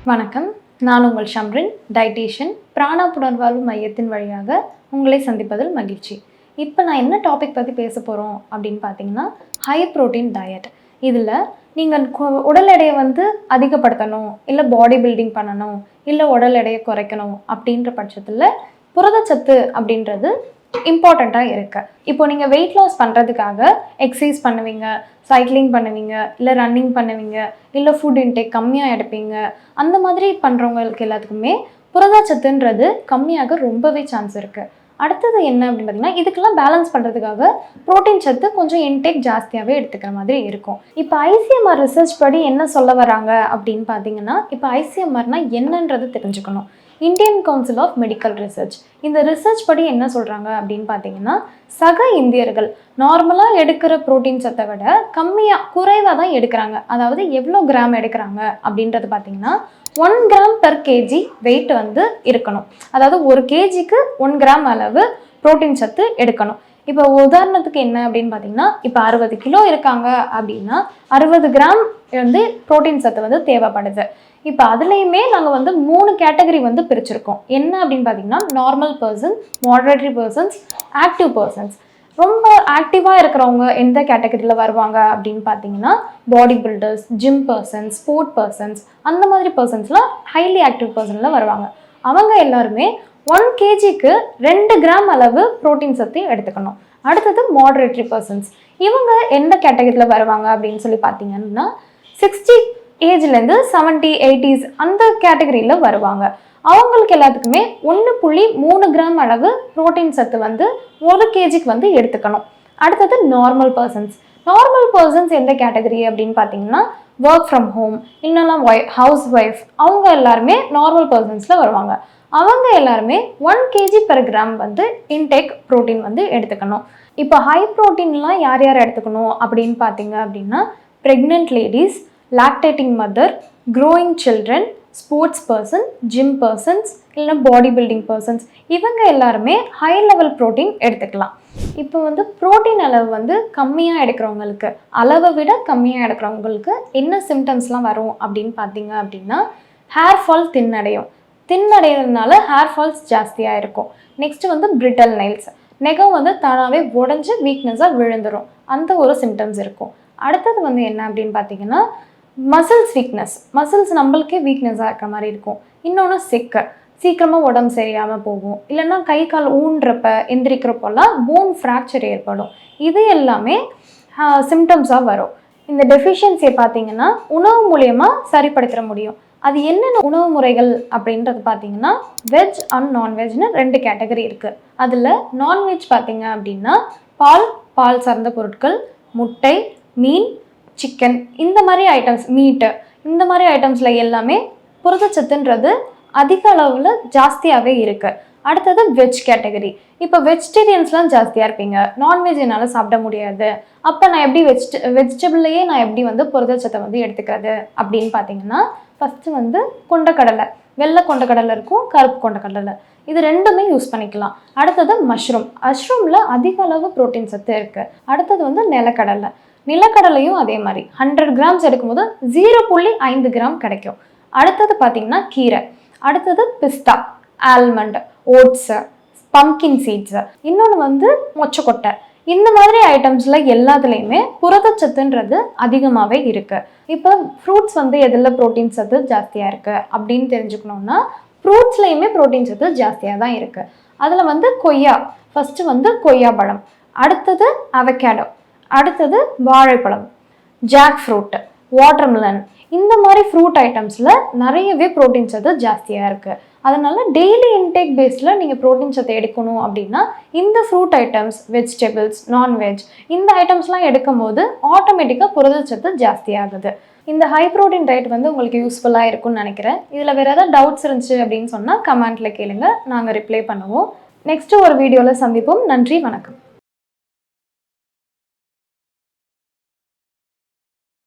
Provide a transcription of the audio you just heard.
வணக்கம், நான் உங்கள் ஷம்ரின், டயட்டீஷியன், பிராணா புனர்வாழ்வு மையத்தின் வழியாக உங்களை சந்திப்பதில் மகிழ்ச்சி. இப்போ நான் என்ன டாபிக் பற்றி பேச போகிறோம் அப்படின்னு பார்த்தீங்கன்னா, ஹை ப்ரோட்டீன் டயட். இதில் நீங்கள் உடல் எடையை அதிகப்படுத்தணும், இல்லை பாடி பில்டிங் பண்ணணும், இல்லை உடல் எடையை குறைக்கணும் அப்படின்ற பட்சத்தில் புரதச்சத்து அப்படின்றது இம்பார்ட்டண்ட்டாக இருக்குது. இப்போ நீங்கள் வெயிட் லாஸ் பண்ணுறதுக்காக எக்ஸசைஸ் பண்ணுவீங்க, சைக்கிளிங் பண்ணுவீங்க, இல்லை ரன்னிங் பண்ணுவீங்க, இல்லை ஃபுட் இன்டேக் கம்மியாக எடுப்பீங்க. அந்த மாதிரி பண்ணுறவங்களுக்கு எல்லாத்துக்குமே புரதச்சத்துன்றது கம்மியாக ரொம்பவே சான்ஸ் இருக்குது. அடுத்தது என்ன அப்படின்னு பார்த்தீங்கன்னா, இதுக்கெல்லாம் பேலன்ஸ் பண்ணுறதுக்காக ப்ரோட்டீன் சத்து கொஞ்சம் இன்டேக் ஜாஸ்தியாகவே எடுத்துக்கிற மாதிரி இருக்கும். இப்போ ஐசிஎம்ஆர் ரிசர்ச் படி என்ன சொல்ல வராங்க அப்படின்னு பார்த்தீங்கன்னா, இப்போ ஐசிஎம்ஆர்னால் என்னன்றது தெரிஞ்சுக்கணும். Indian council of medical research. இந்த ரிசர்ச் படி என்ன சொல்கிறாங்க அப்படின்னு பார்த்தீங்கன்னா, சக இந்தியர்கள் நார்மலாக எடுக்கிற ப்ரோட்டீன் சத்தை விட குறைவாக தான் எடுக்கிறாங்க. அதாவது எவ்வளோ கிராம் எடுக்கிறாங்க அப்படின்றது பார்த்தீங்கன்னா 1 கிராம் பெர் கேஜி வெயிட் இருக்கணும். அதாவது 1 கேஜிக்கு 1 கிராம் அளவு ப்ரோட்டீன் சத்து எடுக்கணும். இப்போ உதாரணத்துக்கு என்ன அப்படின்னு பார்த்தீங்கன்னா, இப்போ 60 கிலோ இருக்காங்க அப்படின்னா 60 கிராம் ப்ரோட்டீன் சத்து தேவைப்படுது. இப்போ அதுலேயுமே நாங்கள் 3 கேட்டகரி பிரிச்சிருக்கோம். என்ன அப்படின்னு பார்த்தீங்கன்னா, normal person, moderately persons, active persons. ரொம்ப ஆக்டிவாக இருக்கிறவங்க எந்த கேட்டகரியில் வருவாங்க அப்படின்னு பார்த்தீங்கன்னா, body builders, gym persons, sport persons, அந்த மாதிரி பர்சன்ஸ்லாம் ஹைலி ஆக்டிவ் பர்சனில் வருவாங்க. அவங்க எல்லாருமே 1 கேஜிக்கு 2 கிராம் அளவு ப்ரோட்டீன் சத்து எடுத்துக்கணும். அடுத்தது மாடரேட்டரி பர்சன்ஸ். இவங்க எந்த கேட்டகரியில் வருவாங்க அப்படின்னு சொல்லி பார்த்தீங்கன்னா, 60 ஏஜ்லேருந்து 70, 80s அந்த கேட்டகரியில் வருவாங்க. அவங்களுக்கு எல்லாத்துக்குமே 1.3 கிராம் அளவு ப்ரோட்டீன் சத்து 1 கேஜிக்கு எடுத்துக்கணும். அடுத்தது நார்மல் பர்சன்ஸ். நார்மல் பர்சன்ஸ் எந்த கேட்டகரி அப்படின்னு பார்த்தீங்கன்னா, ஒர்க் ஃப்ரம் ஹோம், இல்லைனா ஹவுஸ் ஒய்ஃப், அவங்க எல்லாருமே நார்மல் பர்சன்ஸில் வருவாங்க. அவங்க எல்லாருமே 1 KG per gram intake protein எடுத்துக்கணும். இப்போ ஹை ப்ரோட்டீன்லாம் யார் யார் எடுத்துக்கணும் அப்படின்னு பார்த்தீங்க அப்படின்னா, pregnant ladies, lactating mother, growing children, sports person, gym persons, இல்லைனா பாடி பில்டிங் பர்சன்ஸ், இவங்க எல்லாருமே ஹை லெவல் ப்ரோட்டீன் எடுத்துக்கலாம். இப்போ ப்ரோட்டீன் அளவு கம்மியாக எடுக்கிறவங்களுக்கு, அளவை விட கம்மியாக எடுக்கிறவங்களுக்கு என்ன சிம்டம்ஸ்லாம் வரும் அப்படின்னு பார்த்தீங்க அப்படின்னா, ஹேர் ஃபால் தின்னடைகிறதுனால ஹேர் ஃபால்ஸ் ஜாஸ்தியாக இருக்கும். நெக்ஸ்ட்டு பிரிட்டல் நெயில்ஸ், நெகம் தானாகவே உடஞ்சி வீக்னஸாக விழுந்துடும். அந்த ஒரு சிம்டம்ஸ் இருக்கும். அடுத்தது என்ன அப்படின்னு பார்த்தீங்கன்னா, மசில்ஸ் வீக்னஸ். மசில்ஸ் நம்மளுக்கே வீக்னஸாக இருக்கிற மாதிரி இருக்கும். இன்னொன்று சீக்கிரமாக உடம்பு சரியாமல் போகும். இல்லைன்னா கை கால் ஊன்றப்ப எந்திரிக்கிறப்போலாம் போன் ஃப்ராக்சர் ஏற்படும். இது எல்லாமே சிம்டம்ஸாக வரும். இந்த டெஃபிஷியன்சியை பார்த்தீங்கன்னா உணவு மூலியமாக சரிப்படுத்த முடியும். அது என்னென்ன உணவு முறைகள் அப்படின்றது பார்த்தீங்கன்னா, வெஜ் அண்ட் நான்வெஜ்னு 2 கேட்டகரி இருக்குது. அதில் நான்வெஜ் பார்த்தீங்க அப்படின்னா, பால் சார்ந்த பொருட்கள், முட்டை, மீன், சிக்கன், இந்த மாதிரி ஐட்டம்ஸ், மீட்டு, இந்த மாதிரி ஐட்டம்ஸில் எல்லாமே புரதச்சத்துன்றது அதிக அளவில் ஜாஸ்தியாகவே இருக்குது. அடுத்தது வெஜ் கேட்டகரி. இப்போ வெஜிடேரியன்ஸ்லாம் ஜாஸ்தியாக இருப்பீங்க, நான்வெஜ் என்னால் சாப்பிட முடியாது, அப்போ நான் எப்படி வெஜிடபிள்லையே நான் எப்படி புரதச்சத்தை எடுத்துக்கிறது அப்படின்னு பார்த்தீங்கன்னா, ஃபஸ்ட்டு கொண்டக்கடலை, வெள்ளை கொண்டக்கடலை இருக்கும், கருப்பு கொண்டக்கடலை, இது 2மே யூஸ் பண்ணிக்கலாம். அடுத்தது மஷ்ரூமில் அதிக அளவு ப்ரோட்டீன் சத்து இருக்குது. அடுத்தது நிலக்கடலையும் அதே மாதிரி 100 கிராம்ஸ் எடுக்கும்போது 0.5 கிராம் கிடைக்கும். அடுத்தது பார்த்தீங்கன்னா கீரை, அடுத்தது பிஸ்தா, ஆல்மண்ட், ஓட்ஸு, பம்கின் சீட்ஸு, இன்னொன்று மொச்சக்கொட்டை. இந்த மாதிரி ஐட்டம்ஸில் எல்லாத்துலேயுமே புரதச்சத்துன்றது அதிகமாகவே இருக்குது. இப்போ ஃப்ரூட்ஸ் எதில் ப்ரோட்டீன் சத்து ஜாஸ்தியாக இருக்குது அப்படின்னு தெரிஞ்சுக்கணுன்னா, ஃப்ரூட்ஸ்லேயுமே ப்ரோட்டீன் சத்து ஜாஸ்தியாக தான் இருக்குது. அதில் கொய்யா, ஃபஸ்ட்டு கொய்யா பழம், அடுத்தது அவகேடோ, அடுத்தது வாழைப்பழம், ஜாக் ஃப்ரூட், வாட்டர்மெலன், இந்த மாதிரி ஃப்ரூட் ஐட்டம்ஸில் நிறையவே ப்ரோட்டீன் சத்து ஜாஸ்தியாக இருக்குது. அதனால் டெய்லி இன்டேக் பேஸில் நீங்கள் ப்ரோட்டீன் சத்தை எடுக்கணும் அப்படின்னா இந்த ஃப்ரூட் ஐட்டம்ஸ், வெஜிடபிள்ஸ், நான்வெஜ், இந்த ஐட்டம்ஸ்லாம் எடுக்கும் போது ஆட்டோமேட்டிக்காக புரதச்சத்து ஜாஸ்தியாகுது. இந்த ஹை ப்ரோட்டீன் டயட் உங்களுக்கு யூஸ்ஃபுல்லாக இருக்கும்னு நினைக்கிறேன். இதில் வேறு ஏதாவது டவுட்ஸ் இருந்துச்சு அப்படின்னு சொன்னால் கமெண்ட்டில் கேளுங்க, நாங்கள் ரிப்ளை பண்ணுவோம். நெக்ஸ்ட்டு ஒரு வீடியோவில் சந்திப்போம். நன்றி, வணக்கம்.